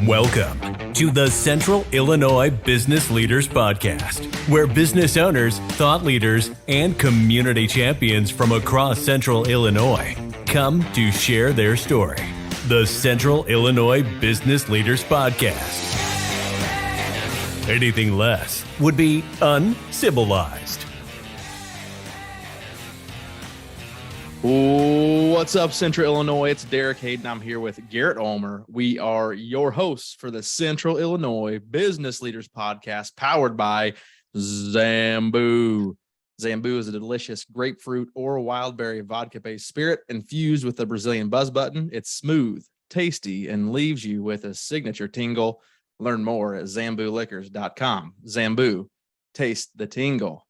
Welcome to the Central Illinois Business Leaders Podcast, where business owners, thought leaders, and community champions from across Central Illinois come to share their story. The Central Illinois Business Leaders Podcast. Anything less would be uncivilized. What's up, Central Illinois? It's Derek Hayden. I'm here with Garrett Ulmer. We are your hosts for the Central Illinois Business Leaders Podcast, powered by Zambu. Zambu is a delicious grapefruit or wildberry vodka-based spirit infused with the Brazilian buzz button. It's smooth, tasty, and leaves you with a signature tingle. Learn more at zambuliquors.com. Zambu, taste the tingle.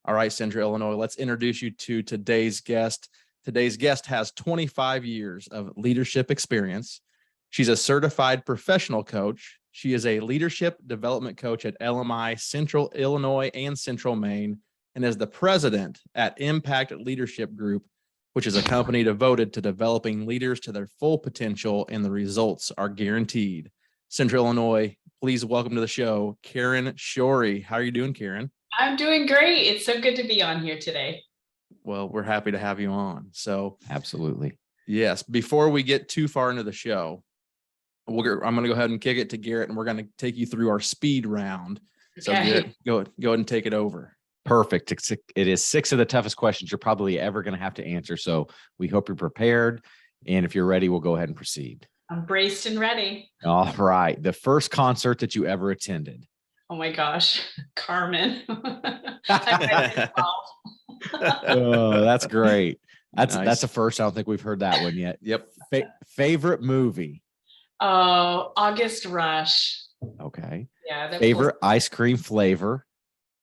All right, Central Illinois, let's introduce you to today's guest. Today's guest has 25 years of leadership experience. She's a certified professional coach. She is a leadership development coach at LMI Central Illinois and Central Maine, and is the president at Impact Leadership Group, which is a company devoted to developing leaders to their full potential, and the results are guaranteed. Central Illinois, please welcome to the show, Karen Shorey. How are you doing, Karen? I'm doing great. It's so good to be on here today. Well, we're happy to have you on. So, absolutely. Yes. Before we get too far into the show, I'm going to go ahead and kick it to Garrett, and we're going to take you through our speed round. So, Okay. Garrett, go ahead and take it over. Perfect. It is 6 of the toughest questions you're probably ever going to have to answer. So we hope you're prepared. And if you're ready, we'll go ahead and proceed. I'm braced and ready. All right. The first concert that you ever attended. Oh my gosh, Carmen. I Oh, that's great. That's Nice. a first. I don't think we've heard that one yet. Yep. Favorite movie. Oh, August Rush. Okay. Yeah. Favorite ice cream flavor.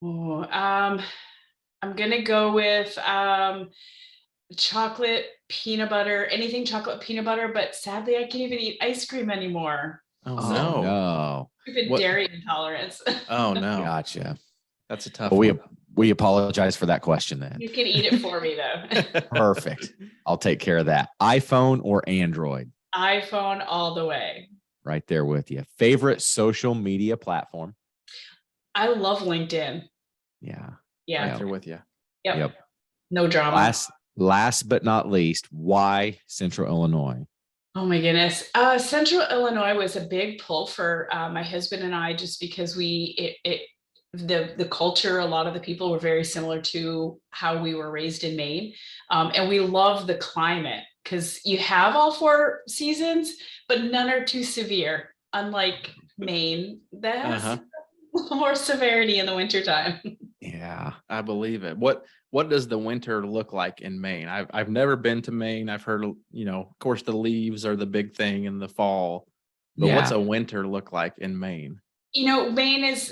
Oh, I'm gonna go with chocolate peanut butter. Anything chocolate peanut butter, but sadly, I can't even eat ice cream anymore. Oh, Oh, no. no. Stupid What- dairy intolerance. Oh, no. Gotcha. That's a tough Well, one. we apologize for that question then. You can eat it for me though. Perfect. I'll take care of that. iPhone or Android? iPhone all the way. Right there with you. Favorite social media platform? I love LinkedIn. Yeah. Yeah. Right there with you. Yep. No drama. Last but not least, why Central Illinois? Oh my goodness. Central Illinois was a big pull for my husband and I, just because the culture, a lot of the people were very similar to how we were raised in Maine. And we love the climate because you have all 4 seasons, but none are too severe. Unlike Maine, that has a little more severity in the wintertime. Yeah. I believe it. What does the winter look like in Maine? I've never been to Maine. I've heard, of course, the leaves are the big thing in the fall. But what's a winter look like in Maine? Maine is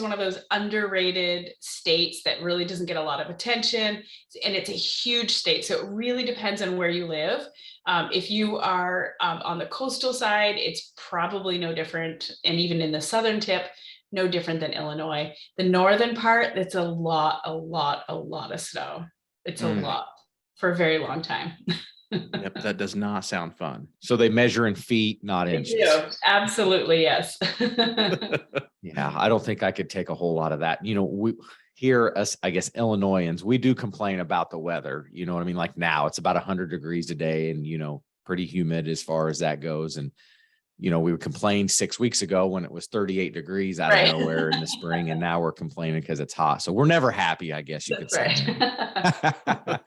one of those underrated states that really doesn't get a lot of attention, and it's a huge state. So it really depends on where you live. If you are on the coastal side, it's probably no different, and even in the southern tip, no different than Illinois. The northern part, it's a lot of snow. It's a lot for a very long time. Yep, that does not sound fun. So they measure in feet, not inches. Yeah, absolutely, yes. Yeah. I don't think I could take a whole lot of that. We here, us, I guess, Illinoisans, we do complain about the weather. You know what I mean? Like now it's about 100 degrees a day and, pretty humid as far as that goes. And, we would complain 6 weeks ago when it was 38 degrees out of nowhere in the spring. And now we're complaining because it's hot. So we're never happy, I guess you could say. Right.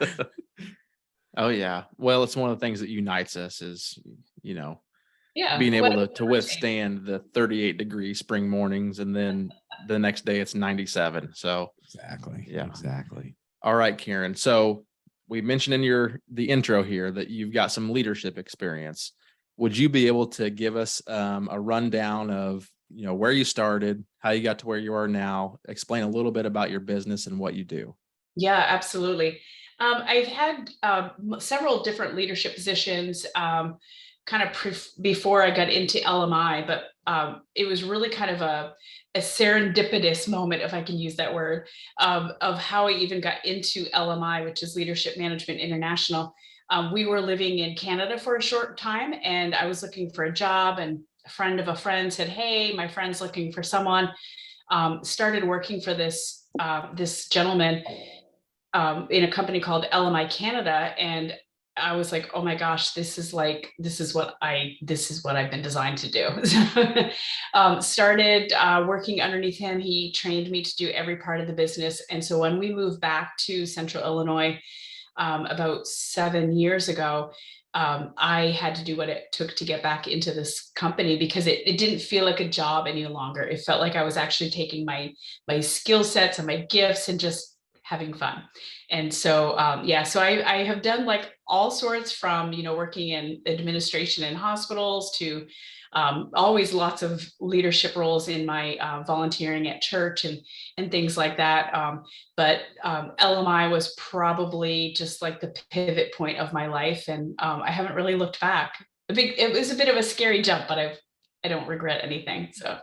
Oh, yeah. Well, it's one of the things that unites us is, Yeah, being able to withstand the 38-degree spring mornings, and then the next day it's 97. So Exactly. Yeah. Exactly. all right, Karen. So we mentioned in the intro here that you've got some leadership experience. Would you be able to give us a rundown of, where you started, how you got to where you are now, explain a little bit about your business and what you do? Yeah, absolutely. I've had several different leadership positions before I got into LMI, but it was really kind of a serendipitous moment, if I can use that word, of how I even got into LMI, which is Leadership Management International. We were living in Canada for a short time, and I was looking for a job, and a friend of a friend said, hey, my friend's looking for someone. Started working for this gentleman in a company called LMI Canada. And I was like, oh my gosh, this is what I've been designed to do. Started working underneath him. He trained me to do every part of the business. And so when we moved back to Central Illinois about 7 years ago, I had to do what it took to get back into this company because it didn't feel like a job any longer. It felt like I was actually taking my skill sets and my gifts and just having fun. And so, so I have done like all sorts from, working in administration in hospitals to always lots of leadership roles in my volunteering at church and things like that. But LMI was probably just like the pivot point of my life. And I haven't really looked back. It was a bit of a scary jump, but I don't regret anything. So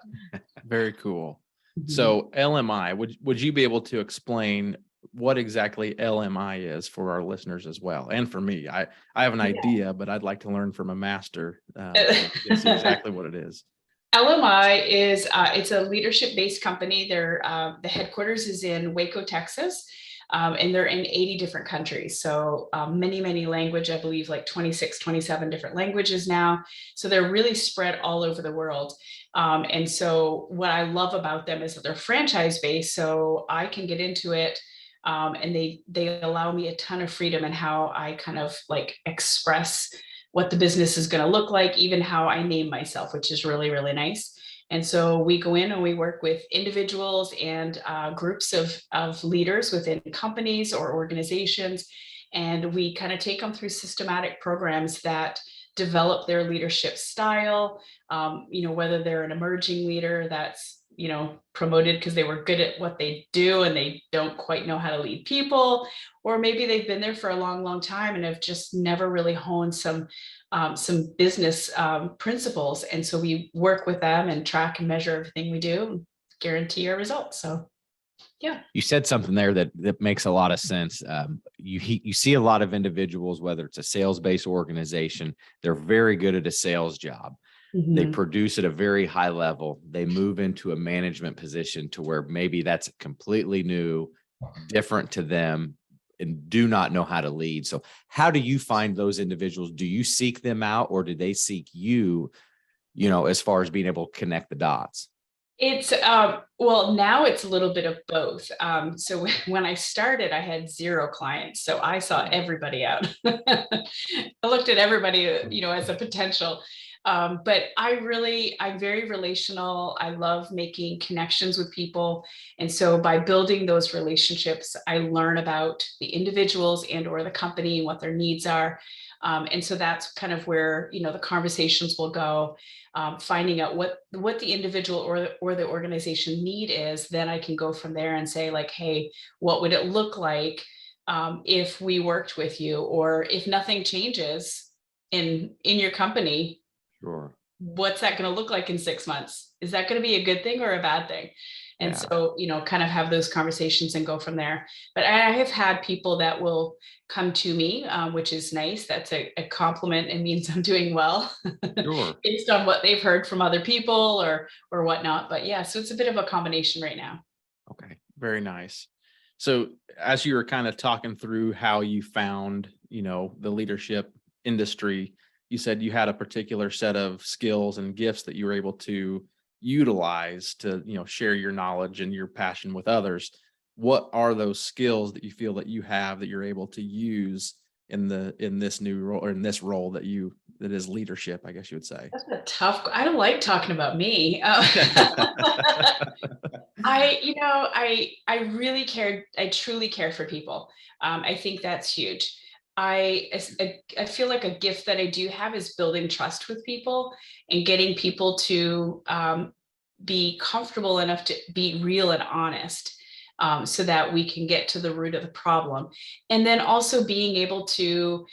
very cool. So LMI, would you be able to explain what exactly LMI is for our listeners as well? And for me, I have an idea, but I'd like to learn from a master. It's exactly what it is. LMI is it's a leadership-based company. The headquarters is in Waco, Texas, and they're in 80 different countries. So many language, I believe like 26, 27 different languages now. So they're really spread all over the world. And so what I love about them is that they're franchise-based, so I can get into it. And they allow me a ton of freedom in how I kind of like express what the business is going to look like, even how I name myself, which is really, really nice. And so we go in and we work with individuals and groups of leaders within companies or organizations. And we kind of take them through systematic programs that develop their leadership style, whether they're an emerging leader that's promoted because they were good at what they do and they don't quite know how to lead people, or maybe they've been there for a long time and have just never really honed some business principles. And so we work with them and track and measure everything we do and guarantee our results. So yeah. You said something there that makes a lot of sense. You see a lot of individuals, whether it's a sales-based organization, they're very good at a sales job. Mm-hmm. They produce at a very high level. They move into a management position to where maybe that's completely new, different to them, and do not know how to lead. So how do you find those individuals? Do you seek them out, or do they seek you, as far as being able to connect the dots? It's well, now it's a little bit of both. So when I started, I had 0 clients. So I saw everybody out. I looked at everybody, as a potential. But I'm very relational. I love making connections with people. And so by building those relationships, I learn about the individuals and or the company and what their needs are. And so that's kind of where, the conversations will go, finding out what the individual or the organization need is. Then I can go from there and say like, hey, what would it look like if we worked with you, or if nothing changes in your company? Sure. What's that going to look like in 6 months? Is that going to be a good thing or a bad thing? And so, kind of have those conversations and go from there. But I have had people that will come to me, which is nice. That's a compliment. It means I'm doing well. Sure. Based on what they've heard from other people or whatnot. But yeah, so it's a bit of a combination right now. Okay. Very nice. So as you were kind of talking through how you found, the leadership industry, you said you had a particular set of skills and gifts that you were able to utilize to, share your knowledge and your passion with others. What are those skills that you feel that you have that you're able to use in this new role, or in this role that is leadership, I guess you would say? That's a tough. I don't like talking about me. I really care. I truly care for people. I think that's huge. I feel like a gift that I do have is building trust with people and getting people to be comfortable enough to be real and honest, so that we can get to the root of the problem. And then also being able to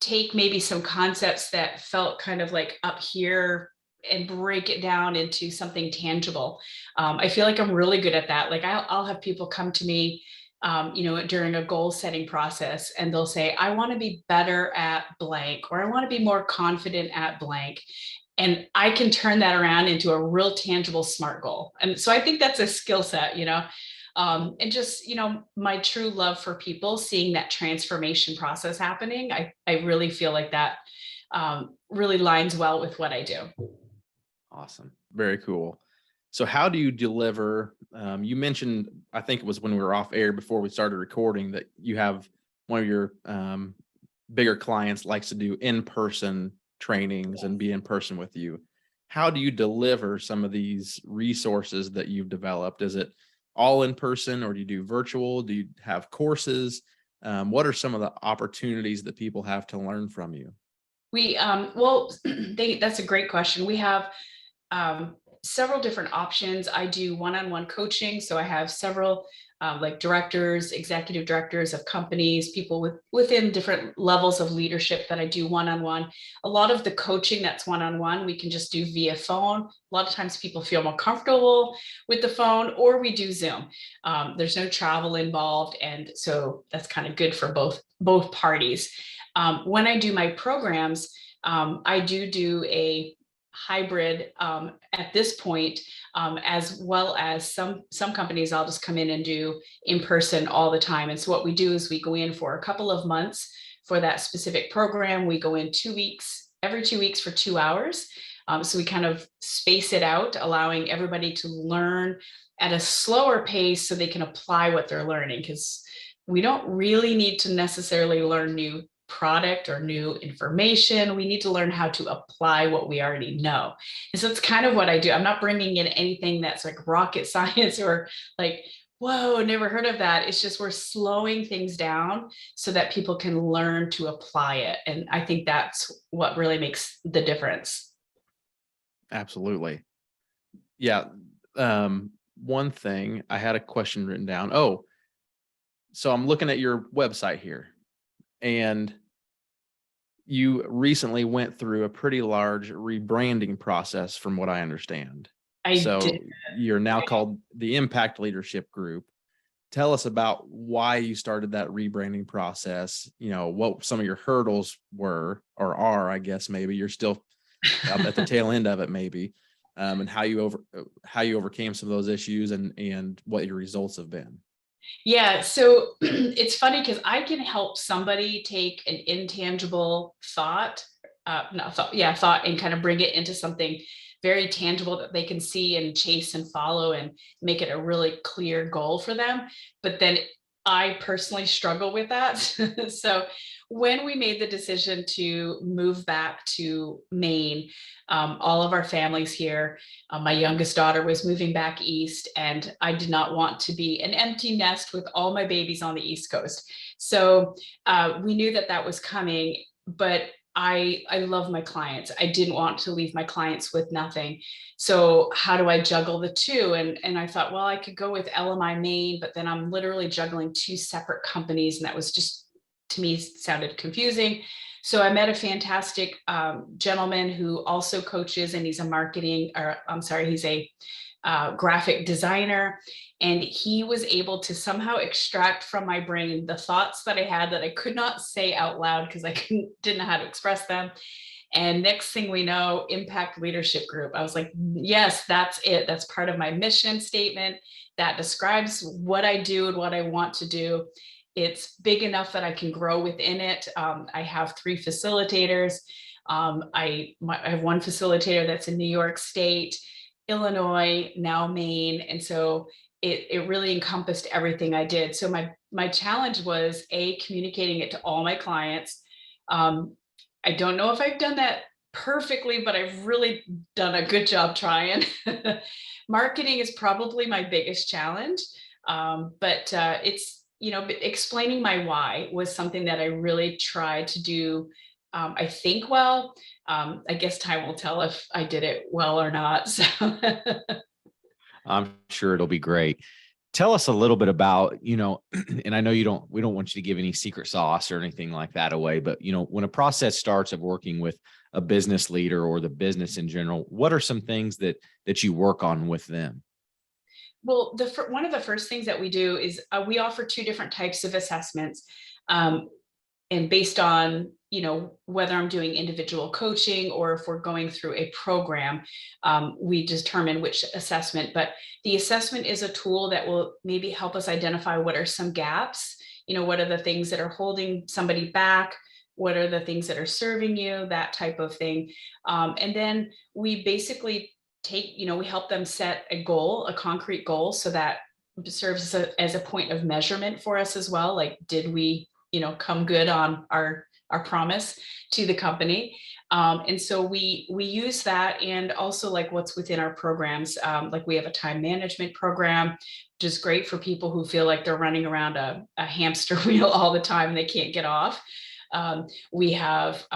take maybe some concepts that felt kind of like up here and break it down into something tangible. I feel like I'm really good at that. Like I'll have people come to me during a goal setting process, and they'll say, I want to be better at blank, or I want to be more confident at blank. And I can turn that around into a real tangible SMART goal. And so I think that's a skill set, and just, my true love for people, seeing that transformation process happening. I really feel like that really lines well with what I do. Awesome. Very cool. So how do you deliver? You mentioned, I think it was when we were off air before we started recording, that you have one of your bigger clients likes to do in-person trainings and be in person with you. How do you deliver some of these resources that you've developed? Is it all in person, or do you do virtual? Do you have courses? What are some of the opportunities that people have to learn from you? That's a great question. We have several different options. I do one-on-one coaching. So I have several like directors, executive directors of companies, people within different levels of leadership that I do one-on-one. A lot of the coaching that's one-on-one, we can just do via phone. A lot of times people feel more comfortable with the phone, or we do Zoom. There's no travel involved. And so that's kind of good for both parties. When I do my programs, I do a hybrid at this point, as well as some companies I'll just come in and do in person all the time. And so what we do is we go in for a couple of months for that specific program. We go in every 2 weeks for 2 hours. So we kind of space it out, allowing everybody to learn at a slower pace so they can apply what they're learning, because we don't really need to necessarily learn new product or new information. We need to learn how to apply what we already know. And so it's kind of what I do. I'm not bringing in anything that's like rocket science or like, whoa, never heard of that. It's just we're slowing things down so that people can learn to apply it. And I think that's what really makes the difference. Absolutely. Yeah. One thing, I had a question written down. Oh, so I'm looking at your website here, and you recently went through a pretty large rebranding process, from what I understand. I did. You're now called the Impact Leadership Group. Tell us about why you started that rebranding process, what some of your hurdles were or are, I guess, maybe you're still at the tail end of it, maybe, and how you overcame some of those issues and what your results have been. Yeah, so it's funny because I can help somebody take an intangible thought, and kind of bring it into something very tangible that they can see and chase and follow and make it a really clear goal for them. But then I personally struggle with that. So when we made the decision to move back to Maine, all of our families here, my youngest daughter was moving back east, and I did not want to be an empty nest with all my babies on the East Coast. So we knew that was coming, but I love my clients. I didn't want to leave my clients with nothing. So how do I juggle the two? And I thought, well, I could go with LMI Maine, but then I'm literally juggling two separate companies. And that was just, to me, sounded confusing. So I met a fantastic gentleman who also coaches, and he's a graphic designer. And he was able to somehow extract from my brain the thoughts that I had that I could not say out loud because I didn't know how to express them. And next thing we know, Impact Leadership Group. I was like, yes, that's it. That's part of my mission statement. That describes what I do and what I want to do. It's big enough that I can grow within it. I have 3 facilitators. I have one facilitator that's in New York State, Illinois, now Maine. And so it really encompassed everything I did. So my challenge was communicating it to all my clients. I don't know if I've done that perfectly, but I've really done a good job trying. Marketing is probably my biggest challenge. But it's, explaining my why was something that I really tried to do. I think well, I guess time will tell if I did it well or not. So I'm sure it'll be great. Tell us a little bit about, and I know we don't want you to give any secret sauce or anything like that away, but, when a process starts of working with a business leader or the business in general, what are some things that you work on with them? Well, one of the first things that we do is we offer 2 different types of assessments. And based on whether I'm doing individual coaching or if we're going through a program, we determine which assessment. But the assessment is a tool that will maybe help us identify what are some gaps, what are the things that are holding somebody back, what are the things that are serving you, that type of thing. And then we basically we help them set a goal, a concrete goal, so that serves as a point of measurement for us as well. Like, did we, come good on our promise to the company? And so we use that, and also like what's within our programs. Like we have a time management program, which is great for people who feel like they're running around a hamster wheel all the time and they can't get off. We have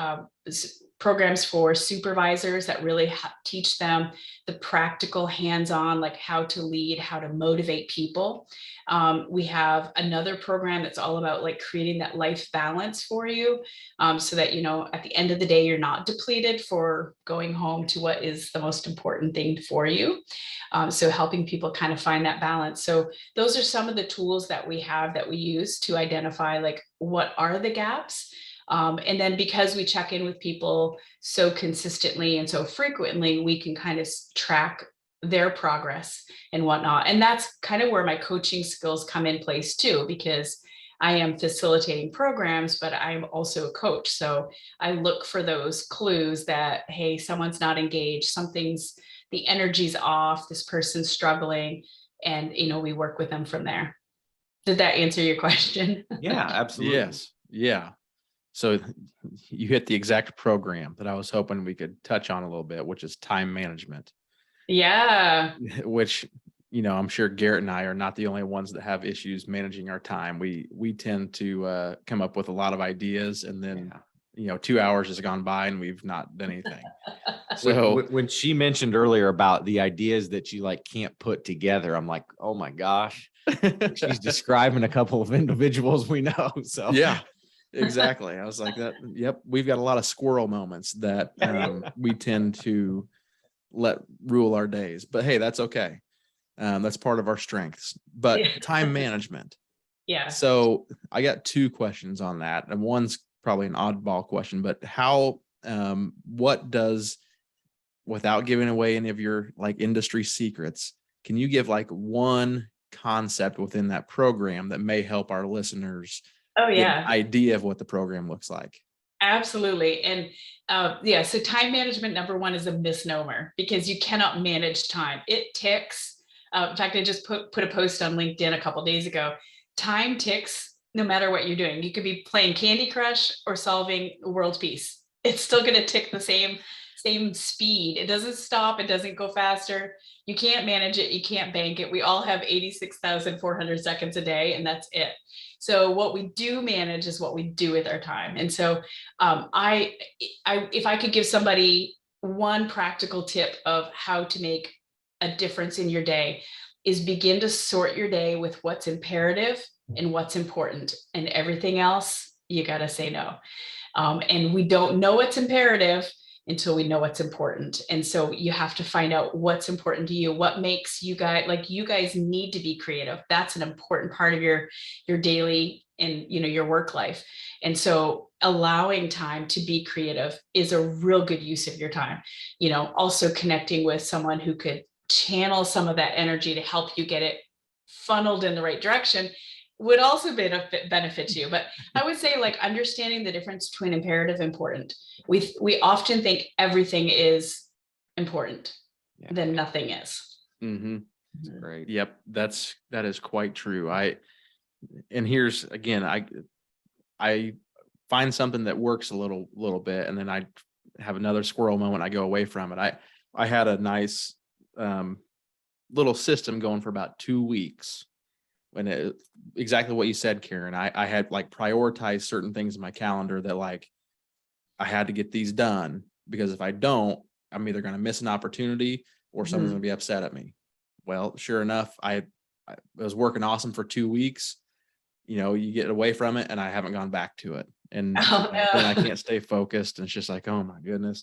programs for supervisors that really teach them the practical hands-on, like how to lead, how to motivate people. We have another program that's all about like creating that life balance for you, so that, at the end of the day, you're not depleted for going home to what is the most important thing for you. So helping people kind of find that balance. So those are some of the tools that we have that we use to identify like what are the gaps. And then because we check in with people so consistently and so frequently, we can kind of track their progress and whatnot. And that's kind of where my coaching skills come in place too, because I am facilitating programs, but I'm also a coach. So I look for those clues that, hey, someone's not engaged, the energy's off, this person's struggling, and, we work with them from there. Did that answer your question? Yeah, absolutely. Yes. Yeah. So you hit the exact program that I was hoping we could touch on a little bit, which is time management. Yeah. Which, I'm sure Garrett and I are not the only ones that have issues managing our time. We tend to come up with a lot of ideas, and then, 2 hours has gone by and we've not done anything. So when she mentioned earlier about the ideas that you like can't put together, I'm like, oh my gosh, she's describing a couple of individuals we know. So yeah. Exactly. I was like that. Yep. We've got a lot of squirrel moments that we tend to let rule our days, but hey, that's okay. That's part of our strengths, but time management. Yeah. So I got 2 questions on that, and one's probably an oddball question, but without giving away any of your like industry secrets, can you give like one concept within that program that may help our listeners get an idea of what the program looks like? Absolutely. And so time management, number one, is a misnomer, because you cannot manage time. It ticks. In fact, I just put a post on LinkedIn a couple of days ago. Time ticks no matter what you're doing. You could be playing Candy Crush or solving world peace. It's still going to tick the same speed. It doesn't stop. It doesn't go faster. You can't manage it. You can't bank it. We all have 86,400 seconds a day, and that's it. So what we do manage is what we do with our time. And so if I could give somebody one practical tip of how to make a difference in your day, is begin to sort your day with what's imperative and what's important, and everything else, you got to say no. And we don't know what's imperative until we know what's important. And so you have to find out what's important to you, what makes you guys need to be creative. That's an important part of your daily and, your work life. And so allowing time to be creative is a real good use of your time. Also connecting with someone who could channel some of that energy to help you get it funneled in the right direction would also benefit you. But I would say, like, understanding the difference between imperative and important. We often think everything is important, then nothing is. Mm-hmm. Great. Yep. That is quite true. And here's again, I find something that works a little bit, and then I have another squirrel moment. I go away from it. I had a nice little system going for about 2 weeks. When exactly what you said, Karen, I had like prioritized certain things in my calendar that like I had to get these done, because if I don't, I'm either going to miss an opportunity or someone's going to be upset at me. Well, sure enough, I was working awesome for 2 weeks. You get away from it, and I haven't gone back to it. And then I can't stay focused. And it's just like, oh my goodness.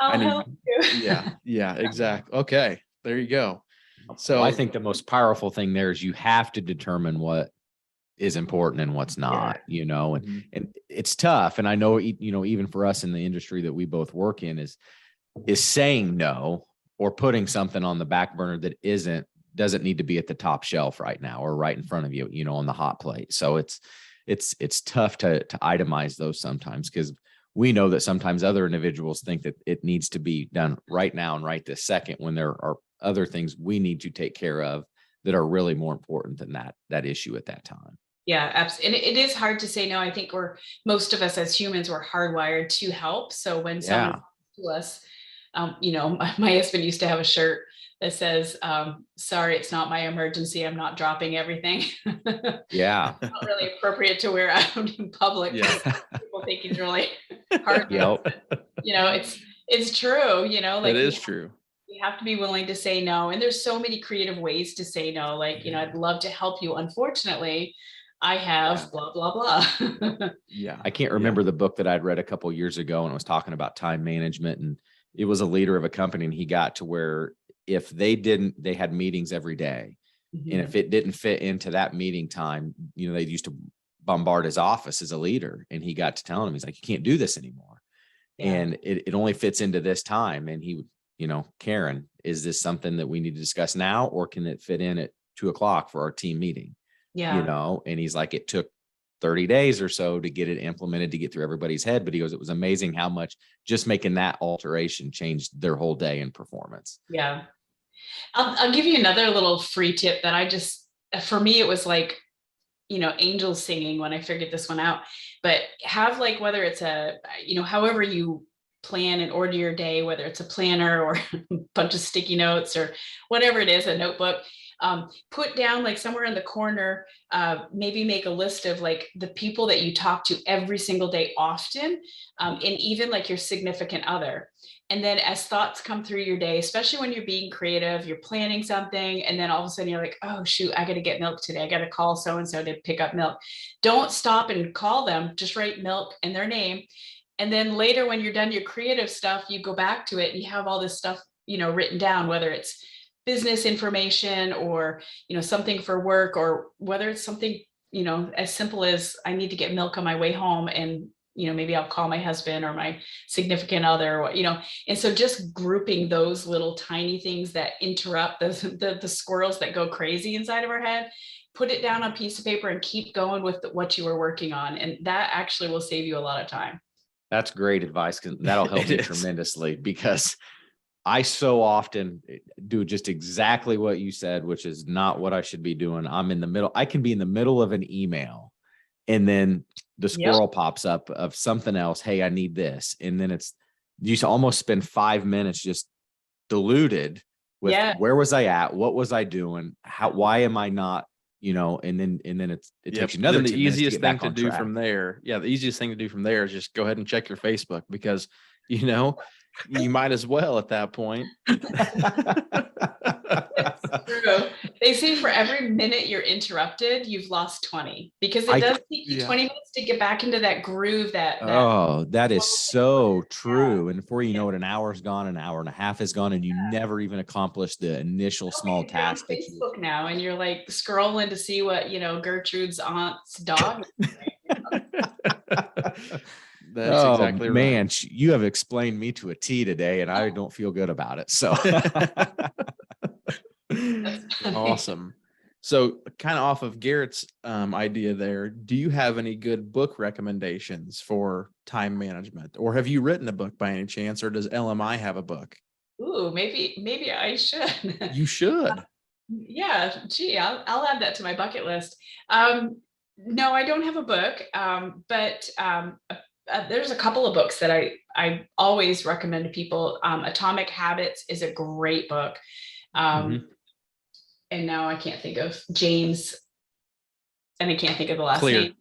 I'll help you. Yeah, exactly. Okay, there you go. So I think the most powerful thing there is you have to determine what is important and what's not, and, Mhm. and it's tough. And I know, even for us in the industry that we both work in is saying no or putting something on the back burner that doesn't need to be at the top shelf right now or right in front of you, on the hot plate. So it's tough to itemize those sometimes, because we know that sometimes other individuals think that it needs to be done right now and right this second, when there are other things we need to take care of that are really more important than that issue at that time. Yeah, absolutely. And it is hard to say no. I think most of us as humans, we're hardwired to help. So when someone Yeah. comes to us, my husband used to have a shirt that says, sorry, it's not my emergency. I'm not dropping everything. Yeah. Not really appropriate to wear out in public. Yeah. People think he's really hard. Yep. It's true, like It is true. you have to be willing to say no. And there's so many creative ways to say no. Like, I'd love to help you. Unfortunately, I have blah, blah, blah. Yeah. I can't remember the book that I'd read a couple of years ago, and it was talking about time management, and it was a leader of a company, and he got to where if they had meetings every day. And if it didn't fit into that meeting time, they used to bombard his office as a leader, and he got to telling him, he's like, you can't do this anymore. Yeah. And it only fits into this time. And he would, Karen, is this something that we need to discuss now, or can it fit in at 2:00 for our team meeting? Yeah. And he's like, it took 30 days or so to get it implemented, to get through everybody's head. But he goes, it was amazing how much just making that alteration changed their whole day in performance. Yeah. I'll give you another little free tip that for me, it was like, angels singing when I figured this one out. But have, like, whether it's however you plan and order your day, whether it's a planner or a bunch of sticky notes or whatever it is, a notebook, put down, like, somewhere in the corner, maybe make a list of, like, the people that you talk to every single day often, and even, like, your significant other. And then as thoughts come through your day, especially when you're being creative, you're planning something, and then all of a sudden you're like, oh shoot, I got to get milk today. I got to call so-and-so to pick up milk. Don't stop and call them. Just write milk and their name. And then later, when you're done your creative stuff, you go back to it and you have all this stuff, written down, whether it's business information or, something for work, or whether it's something, as simple as I need to get milk on my way home, and maybe I'll call my husband or my significant other, and so just grouping those little tiny things that interrupt the squirrels that go crazy inside of our head, put it down on a piece of paper and keep going with what you were working on. And that actually will save you a lot of time. That's great advice, because that'll help me tremendously, because I so often do just exactly what you said, which is not what I should be doing. I can be in the middle of an email, and then the squirrel pops up of something else. Hey, I need this. And then you almost spend 5 minutes just diluted with where was I at? What was I doing? Why am I not, and then it takes you another 10 minutes the easiest to get thing back to on do track. from there. Yeah. The easiest thing to do from there is just go ahead and check your Facebook, because, you might as well at that point. True. They say for every minute you're interrupted, you've lost 20, because it does take you 20 minutes to get back into that groove. That is so true. And before you know it, an hour's gone, an hour and a half is gone, and you never even accomplished the initial small task. You're on Facebook now, and you're like scrolling to see what Gertrude's aunt's dog. That's exactly right. Man, you have explained me to a T today, and I don't feel good about it. So awesome. So, kind of off of Garrett's idea there, do you have any good book recommendations for time management, or have you written a book by any chance, or does LMI have a book? Ooh, maybe I should. You should. Yeah, gee, I'll add that to my bucket list. No, I don't have a book, but there's a couple of books that I always recommend to people. Atomic Habits is a great book. And now I can't think of James, and I can't think of the last name.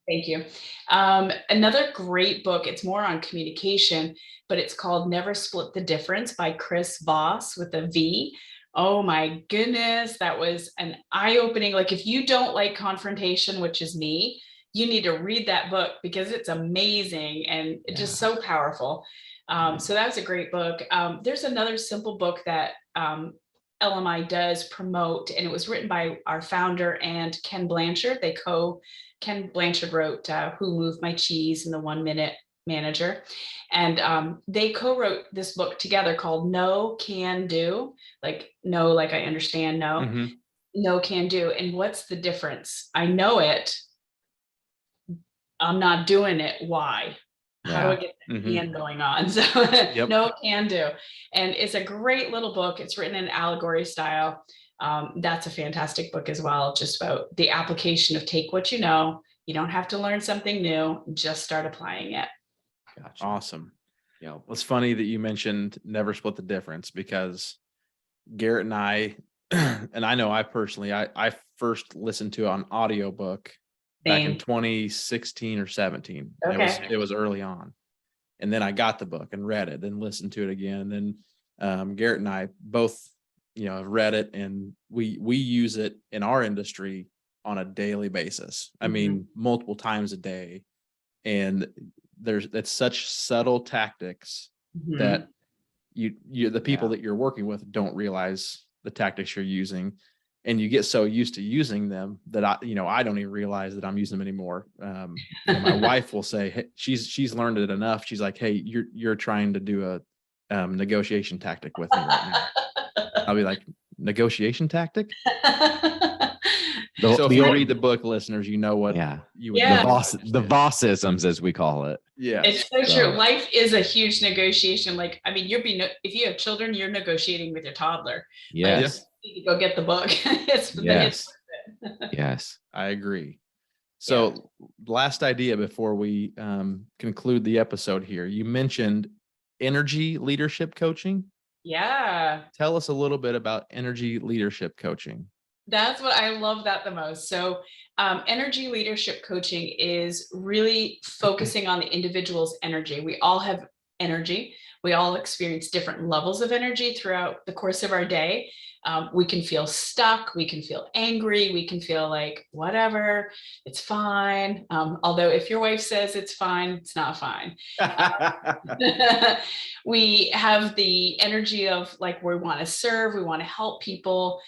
Thank you. Another great book, it's more on communication, but it's called Never Split the Difference by Chris Voss with a V. Oh my goodness, that was an eye-opening. Like, if you don't like confrontation, which is me, you need to read that book, because it's amazing and just so powerful. So that's a great book. There's another simple book that LMI does promote, and it was written by our founder and Ken Blanchard. Ken Blanchard wrote Who Moved My Cheese and the 1 Minute Manager. And they co-wrote this book together called No Can Do, like no, like I understand, no, Mm-hmm. no can do. And what's the difference? I know it, I'm not doing it. Why? How do I get the can going on? So no can do. And it's a great little book. It's written in allegory style. That's a fantastic book as well, just about the application of take what you know. You don't have to learn something new, just start applying it. Gotcha. Awesome. Yeah. Well, it's funny that you mentioned never split the difference, because Garrett and I, and I know I personally, I first listened to an audiobook back in 2016 or 17. Okay. It was early on. And then I got the book and read it, then listened to it again. And then Garrett and I both, read it, and we use it in our industry on a daily basis. I mean, multiple times a day. And it's such subtle tactics that the people that you're working with don't realize the tactics you're using. And you get so used to using them that I don't even realize that I'm using them anymore. My wife will say, hey, she's learned it enough. She's like, hey, you're trying to do a negotiation tactic with me right now. I'll be like, negotiation tactic? So if you read the book, listeners, you know what you would the bossisms, as we call it. Yeah, it's so true. Life is a huge negotiation. Like, I mean, if you have children, you're negotiating with your toddler. Yes. Like, you go get the book. Yes, I agree. So last idea before we conclude the episode here, you mentioned energy leadership coaching. Yeah. Tell us a little bit about energy leadership coaching. That's what I love that the most. So energy leadership coaching is really focusing on the individual's energy. We all have energy. We all experience different levels of energy throughout the course of our day. We can feel stuck. We can feel angry. We can feel like, whatever, it's fine. Although if your wife says it's fine, it's not fine. We have the energy of like, we want to serve, we want to help people.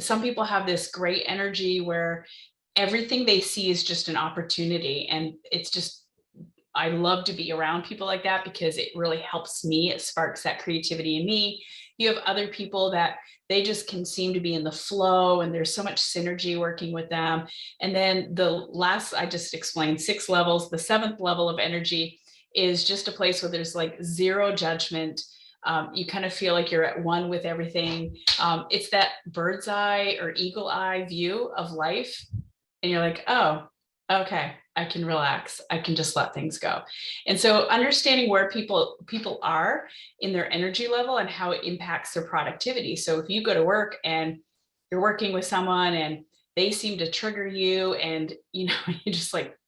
Some people have this great energy where everything they see is just an opportunity. And it's just, I love to be around people like that because it really helps me. It sparks that creativity in me. You have other people that they just can seem to be in the flow, and there's so much synergy working with them. And then I just explained 6 levels. The 7th level of energy is just a place where there's like zero judgment. You kind of feel like you're at one with everything. It's that bird's eye or eagle eye view of life. And you're like, oh, okay, I can relax. I can just let things go. And so understanding where people are in their energy level and how it impacts their productivity. So if you go to work and you're working with someone and they seem to trigger you, and you just like,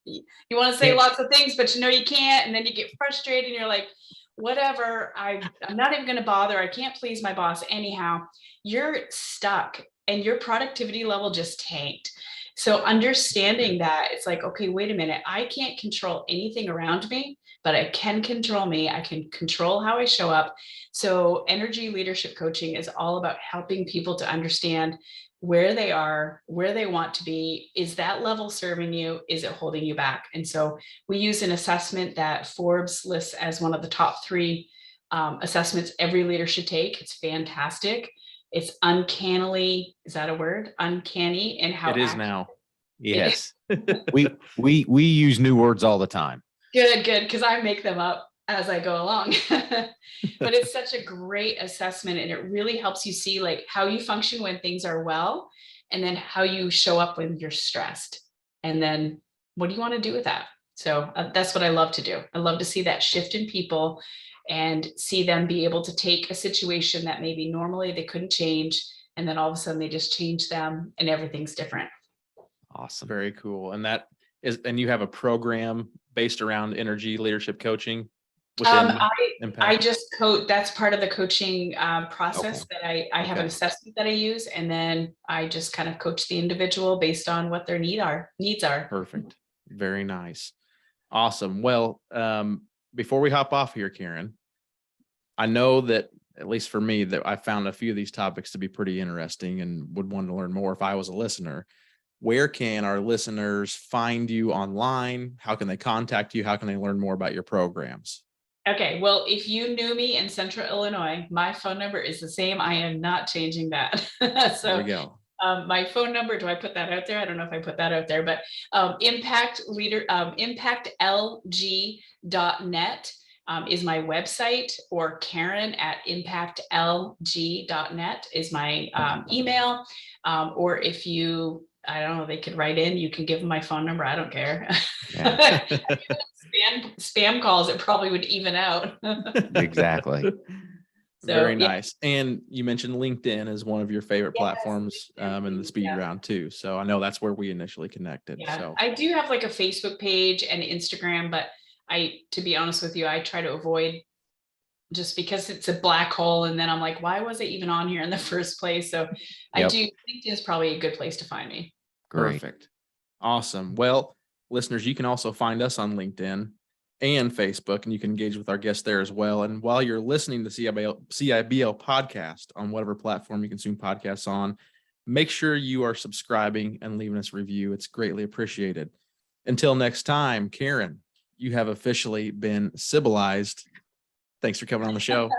you want to say lots of things, but you can't. And then you get frustrated and you're like, whatever, I'm not even going to bother. I can't please my boss anyhow. You're stuck and your productivity level just tanked. So understanding that, it's like, okay, wait a minute, I can't control anything around me, but I can control me. I can control how I show up. So energy leadership coaching is all about helping people to understand where they are, where they want to be. Is that level serving you? Is it holding you back? And so we use an assessment that Forbes lists as one of the top 3 assessments every leader should take. It's fantastic. It's uncannily, is that a word? Uncanny in how it is now. Yes. we use new words all the time. Good, because I make them up as I go along. But it's such a great assessment, and it really helps you see like how you function when things are well, and then how you show up when you're stressed. And then what do you want to do with that? So that's what I love to do. I love to see that shift in people and see them be able to take a situation that maybe normally they couldn't change, and then all of a sudden they just change them and everything's different. Awesome. Very cool. And you have a program based around energy leadership coaching within Impact? I just coach. That's part of the coaching process. Okay. That I have an assessment that I use, and then I just kind of coach the individual based on what their needs are. Perfect. Very nice. Awesome. Well, before we hop off here, Karen, I know that at least for me, that I found a few of these topics to be pretty interesting and would want to learn more if I was a listener. Where can our listeners find you online? How can they contact you? How can they learn more about your programs? Okay, well, if you knew me in Central Illinois, my phone number is the same. I am not changing that. So there we go. My phone number, do I put that out there? I don't know if I put that out there, but impactlg.net is my website, or Karen at impactlg.net is my email. Or if you, I don't know, they could write in, you can give them my phone number. I don't care. Yeah. Spam calls, it probably would even out. Exactly. So, very nice. And you mentioned LinkedIn as one of your favorite platforms in the speed Yeah. round too. So I know that's where we initially connected. Yeah, So I do have like a Facebook page and Instagram, but to be honest with you, I try to avoid, just because it's a black hole. And then I'm like, why was I even on here in the first place? So LinkedIn is probably a good place to find me. Great. Perfect. Awesome. Well, listeners, you can also find us on LinkedIn and Facebook, and you can engage with our guests there as well. And while you're listening to CIBL podcast on whatever platform you consume podcasts on, make sure you are subscribing and leaving us a review. It's greatly appreciated. Until next time, Karen, you have officially been civilized. Thanks for coming on the show.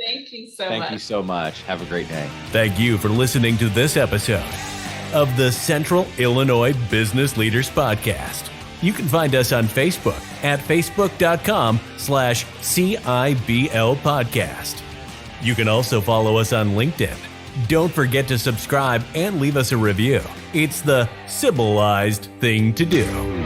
Thank you so much. Thank you so much. Have a great day. Thank you for listening to this episode of the Central Illinois Business Leaders Podcast. You can find us on Facebook at facebook.com/CIBL podcast. You can also follow us on LinkedIn. Don't forget to subscribe and leave us a review. It's the civilized thing to do.